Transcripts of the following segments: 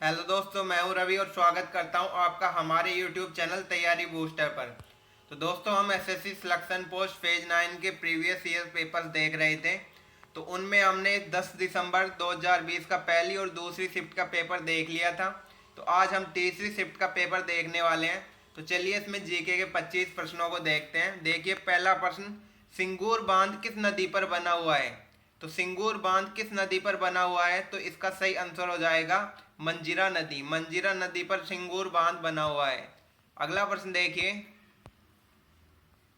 Hello दोस्तों, मैं हूं रवि और स्वागत करता हूं आपका हमारे यूट्यूब चैनल तैयारी बूस्टर पर। तो दोस्तों, हम एसएससी सिलेक्शन पोस्ट फेज 9 के प्रीवियस ईयर पेपर्स देख रहे थे। तो उनमें हमने 10 दिसंबर 2020 का पहली और दूसरी शिफ्ट का पेपर देख लिया था। तो आज हम तीसरी शिफ्ट का पेपर देखने वाले हैं। तो चलिए इसमें जीके के 25 प्रश्नों को देखते हैं। देखिए, पहला प्रश्न, सिंगूर बांध किस नदी पर बना हुआ है? तो सिंगूर बांध किस नदी पर बना हुआ है? तो इसका सही आंसर हो जाएगा मंजीरा नदी। मंजीरा नदी पर सिंगूर बांध बना हुआ है। अगला प्रश्न देखिए,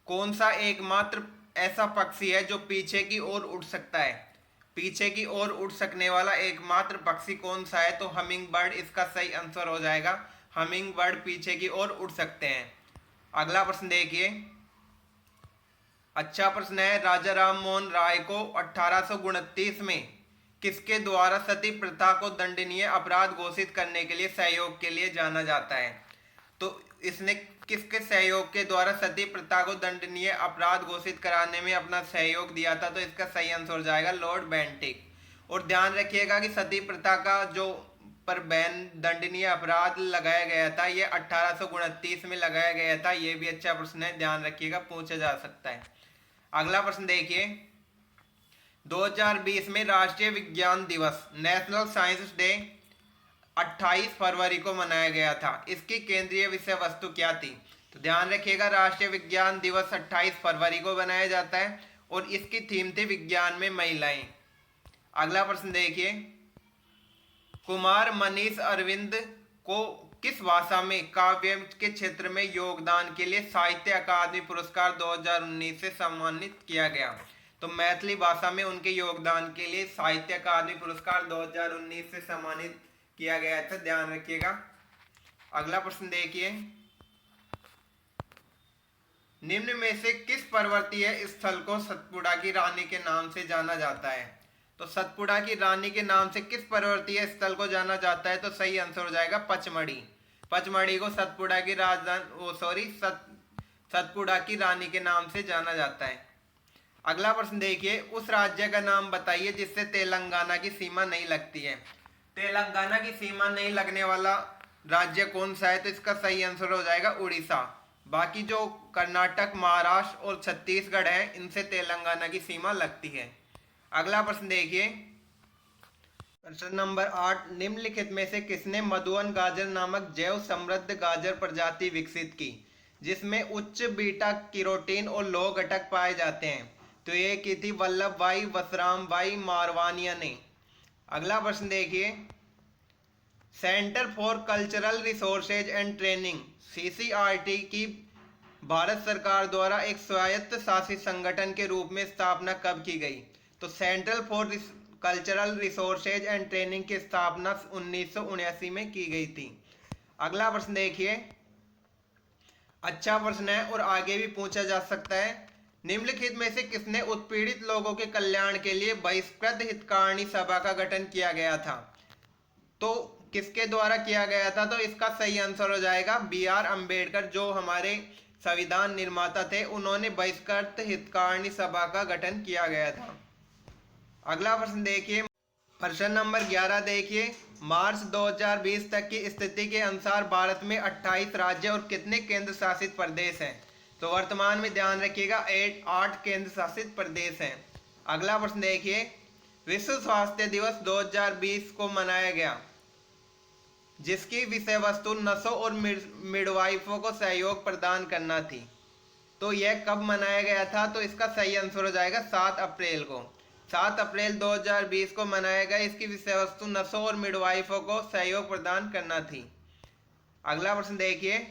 कौन सा एकमात्र ऐसा पक्षी है जो पीछे की ओर उड़ सकता है? पीछे की ओर उड़ सकने वाला एकमात्र पक्षी कौन सा है? तो हमिंग बर्ड इसका सही आंसर हो जाएगा। हमिंग बर्ड पीछे की ओर उड़ सकते हैं। अगला प्रश्न देखिए, अच्छा प्रश्न है, राजा राम मोहन राय को 1829 में किसके द्वारा सती प्रथा को दंडनीय अपराध घोषित करने के लिए सहयोग के लिए जाना जाता है? तो इसने किसके सहयोग के द्वारा सती प्रथा को दंडनीय अपराध घोषित कराने में अपना सहयोग दिया था? तो इसका सही आंसर हो जाएगा लॉर्ड बेंटिक। और ध्यान रखिएगा कि सती प्रथा का जो पर बैन दंडनीय अपराध लगाया गया था, ये 1829 में लगाया गया था। ये भी अच्छा प्रश्न है, ध्यान रखिएगा, पूछा जा सकता है। अगला प्रश्न देखिए, 2020 में राष्ट्रीय विज्ञान दिवस नेशनल साइंस डे 28 फरवरी को मनाया गया था। इसकी केंद्रीय विषय वस्तु क्या थी? तो ध्यान रखिएगा, राष्ट्रीय विज्ञान दिवस 28 फरवरी को मनाया जाता है और इसकी थीम थी विज्ञान में महिलाएं। अगला प्रश्न देखिए, कुमार मनीष अरविंद को किस भाषा में काव्य के क्षेत्र में योगदान के लिए साहित्य अकादमी पुरस्कार 2019 से सम्मानित किया गया? तो मैथिली भाषा में उनके योगदान के लिए साहित्य अकादमी पुरस्कार 2019 से सम्मानित किया गया था, ध्यान रखिएगा। अगला प्रश्न देखिए, निम्न में से किस पर्वतीय स्थल को सतपुड़ा की रानी के नाम से जाना जाता है? तो सतपुड़ा की रानी के नाम से किस पर्वतीय स्थल को जाना जाता है? तो सही आंसर हो जाएगा पचमढ़ी। पचमढ़ी को सतपुड़ा की सतपुड़ा की रानी के नाम से जाना जाता है। अगला प्रश्न देखिए, उस राज्य का नाम बताइए जिससे तेलंगाना की सीमा नहीं लगती है। तेलंगाना की सीमा नहीं लगने वाला राज्य कौन सा है? तो इसका सही आंसर हो जाएगा उड़ीसा। बाकी जो कर्नाटक, महाराष्ट्र और छत्तीसगढ़ है, इनसे तेलंगाना की सीमा लगती है। अगला प्रश्न देखिए, प्रश्न नंबर 8, निम्नलिखित में से किसने मधुवन गाजर नामक जैव समृद्ध गाजर प्रजाति विकसित की जिसमें उच्च बीटा कैरोटीन और लौह घटक पाए जाते हैं? तो ये की थी वल्लभ भाई वसराम भाई मारवानिया ने। अगला प्रश्न देखिए, centre for cultural resources and training CCRT की भारत सरकार द्वारा एक स्वायत्त शासित संगठन के रूप में स्थापना कब की गई? तो central for cultural resources and training की स्थापना 1979 में की गई थी। अगला प्रश्न देखिए, अच्छा प्रश्न है और आगे भी पूछा जा सकता है। निम्नलिखित में से किसने उत्पीड़ित लोगों के कल्याण के लिए बहिष्कृत हितकारिणी सभा का गठन किया गया था? तो किसके द्वारा किया गया था? तो इसका सही आंसर हो जाएगा बी.आर. अंबेडकर, जो हमारे संविधान निर्माता थे। उन्होंने बहिष्कृत हितकारिणी सभा का गठन किया गया था। अगला प्रश्न देखिए, प्रश्न नंबर 11 देखिए, मार्च 2020 तक की स्थिति के अनुसार भारत में 28 राज्य और कितने केंद्र शासित प्रदेश हैं? तो वर्तमान में ध्यान रखिएगा 8 केंद्र शासित प्रदेश हैं। अगला प्रश्न देखिए, विश्व स्वास्थ्य दिवस 2020 को मनाया गया जिसकी विषय वस्तु नसों और मिडवाइफों को सहयोग प्रदान करना थी। तो यह कब मनाया गया था? तो इसका सही आंसर हो जाएगा 7 अप्रैल को। 7 अप्रैल 2020 को मनाया गया। इसकी विषय वस्तु नसों और मिडवाइफों को सहयोग प्रदान करना थी। अगला प्रश्न देखिए,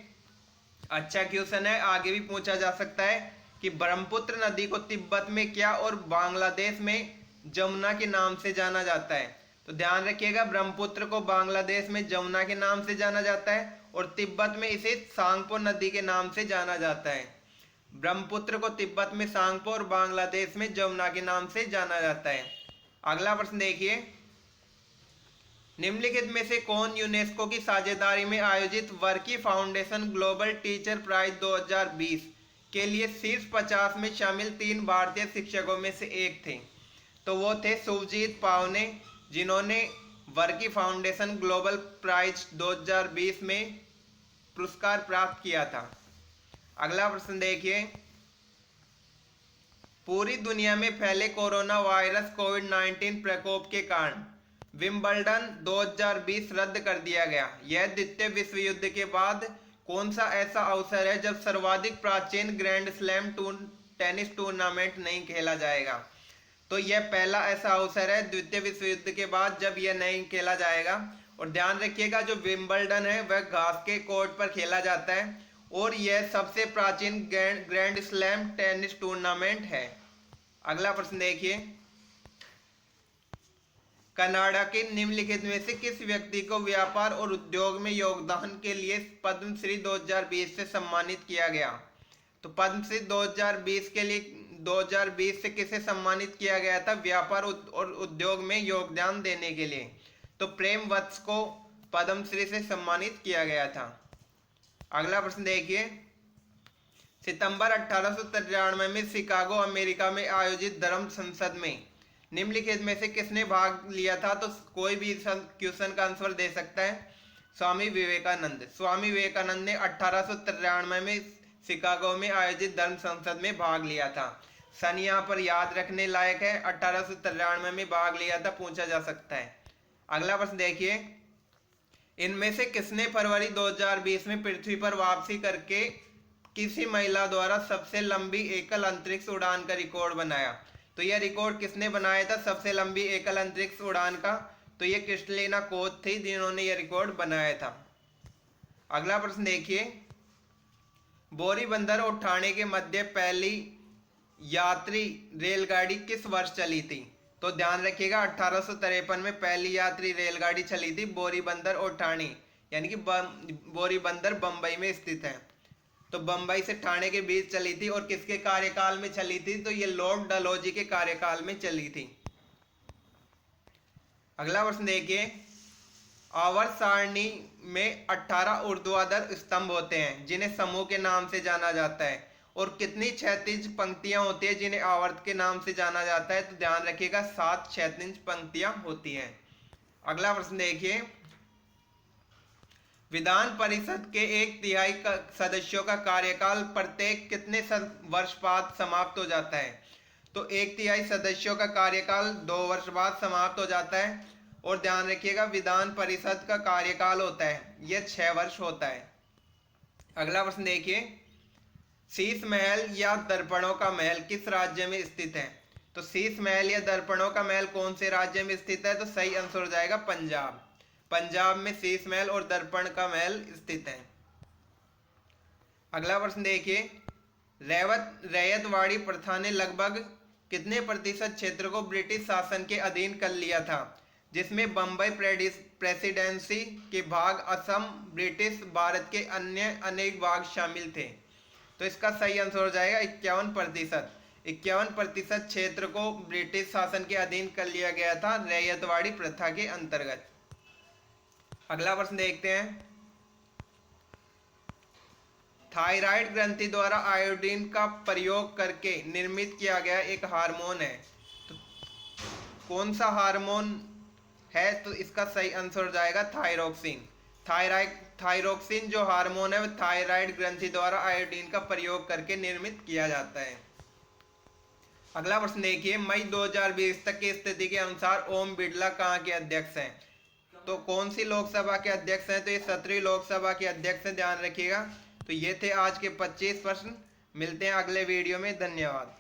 अच्छा क्वेश्चन है, आगे भी पूछा जा सकता है कि ब्रह्मपुत्र नदी को तिब्बत में क्या और बांग्लादेश में जमुना के नाम से जाना जाता है? तो ध्यान रखिएगा, ब्रह्मपुत्र को बांग्लादेश में जमुना के नाम से जाना जाता है और तिब्बत में इसे सांगपो नदी के नाम से जाना जाता है। ब्रह्मपुत्र को तिब्बत में सांगपो और बांग्लादेश में जमुना के नाम से जाना जाता है। अगला प्रश्न देखिए, निम्नलिखित में से कौन यूनेस्को की साझेदारी में आयोजित Varkey foundation global teacher prize 2020 के लिए शीर्ष 50 में शामिल 3 भारतीय शिक्षकों में से एक थे? तो वो थे सुभजीत पावने, जिन्होंने वर्की फाउंडेशन ग्लोबल प्राइज 2020 में पुरस्कार प्राप्त किया था। अगला प्रश्न देखिए, पूरी दुनिया में फैले कोरोना वायरस कोविड-19 प्रकोप के कारण विंबलडन 2020 रद्द कर दिया गया। यह द्वितीय विश्व युद्ध के बाद कौन सा ऐसा अवसर है जब सर्वाधिक प्राचीन ग्रैंड स्लैम टेनिस टूर्नामेंट नहीं खेला जाएगा? तो यह पहला ऐसा अवसर है द्वितीय विश्व युद्ध के बाद जब यह नहीं खेला जाएगा। और ध्यान रखिएगा, जो विंबलडन है वह घास के कोर्ट पर खेला जाता है और यह सबसे प्राचीन ग्रैंड स्लैम टेनिस टूर्नामेंट है। अगला प्रश्न देखिए, कनाडा के निम्नलिखित में से किस व्यक्ति को व्यापार और उद्योग में योगदान के लिए पद्मश्री 2020 से सम्मानित किया गया? तो पद्मश्री 2020 के लिए 2020 से किसे सम्मानित किया गया था? व्यापार और उद्योग में योगदान देने के लिए। तो प्रेम वत्स को पद्मश्री से सम्मानित किया गया था। अगला प्रश्न देखिए, सितंबर 1893 में शिकागो अमेरिका में आयोजित धर्म संसद में निम्नलिखित में से किसने भाग लिया था? तो कोई भी क्वेश्चन का आंसर दे सकता है। स्वामी विवेकानंद। स्वामी विवेकानंद ने 1893 में शिकागो में आयोजित धर्म संसद में भाग लिया था। सन यहाँ पर याद रखने लायक है, 1893 में भाग लिया था, पूछा जा सकता है। अगला प्रश्न देखिए, इनमें से किसने फरवरी 2020 में पृथ्वी पर वापसी करके किसी महिला द्वारा सबसे लंबी एकल अंतरिक्ष उड़ान का रिकॉर्ड बनाया? तो यह रिकॉर्ड किसने बनाया था सबसे लंबी एकल अंतरिक्ष उड़ान का? तो यह क्रिस्टलिना कोच थी जिन्होंने यह रिकॉर्ड बनाया था। अगला प्रश्न देखिए, बोरीबंदर और ठाणे के मध्य पहली यात्री रेलगाड़ी किस वर्ष चली थी? तो ध्यान रखिएगा, 1853 में पहली यात्री रेलगाड़ी चली थी बोरीबंदर और ठाणे, यानी कि बोरीबंदर बंबई में स्थित है। तो बंबई से ठाणे के बीच चली थी और किसके कार्यकाल में चली थी? तो ये लॉर्ड डलहौजी के कार्यकाल में चली थी। अगला प्रश्न देखिए, आवर्त सारणी में 18 ऊर्ध्वाधर स्तंभ होते हैं जिन्हें समूह के नाम से जाना जाता है, और कितनी क्षैतिज पंक्तियां होती है जिन्हें आवर्त के नाम से जाना जाता है? तो ध्यान रखिएगा, 7 क्षैतिज पंक्तियां होती हैं। अगला प्रश्न देखिए, विधान परिषद के 1/3 सदस्यों का कार्यकाल प्रत्येक कितने वर्ष बाद समाप्त हो जाता है? तो 1/3 सदस्यों का कार्यकाल 2 वर्ष बाद समाप्त हो जाता है। और ध्यान रखिएगा, विधान परिषद का कार्यकाल होता है यह 6 वर्ष होता है। अगला प्रश्न देखिए, शीश महल या दर्पणों का महल किस राज्य में स्थित है? तो शीश महल या दर्पणों का महल कौन से राज्य में स्थित है? तो सही आंसर हो जाएगा पंजाब। पंजाब में शीश महल और दर्पण का महल स्थित है। अगला प्रश्न देखिए, रैयतवाड़ी प्रथा ने लगभग कितने प्रतिशत क्षेत्र को ब्रिटिश शासन के अधीन कर लिया था, जिसमें बंबई प्रेसिडेंसी के भाग, असम, ब्रिटिश भारत के अन्य अनेक भाग शामिल थे? तो इसका सही आंसर हो जाएगा 51%। 51% क्षेत्र को ब्रिटिश शासन के अधीन कर लिया गया था रैयतवाड़ी प्रथा के अंतर्गत। अगला प्रश्न देखते हैं, थायराइड ग्रंथि द्वारा आयोडीन का प्रयोग करके निर्मित किया गया एक हार्मोन है, तो कौन सा हार्मोन है? तो इसका सही आंसर हो जाएगा थायरोक्सिन। थायरोक्सिन जो हार्मोन है वह थायराइड ग्रंथि द्वारा आयोडीन का प्रयोग करके निर्मित किया जाता है। अगला प्रश्न देखिए, मई 2020 तक की स्थिति के अनुसार ओम बिड़ला कहाँ के अध्यक्ष हैं? तो कौन सी लोकसभा के अध्यक्ष हैं? तो ये 17वीं लोकसभा के अध्यक्ष हैं, ध्यान रखिएगा। तो ये थे आज के 25 प्रश्न। मिलते हैं अगले वीडियो में, धन्यवाद।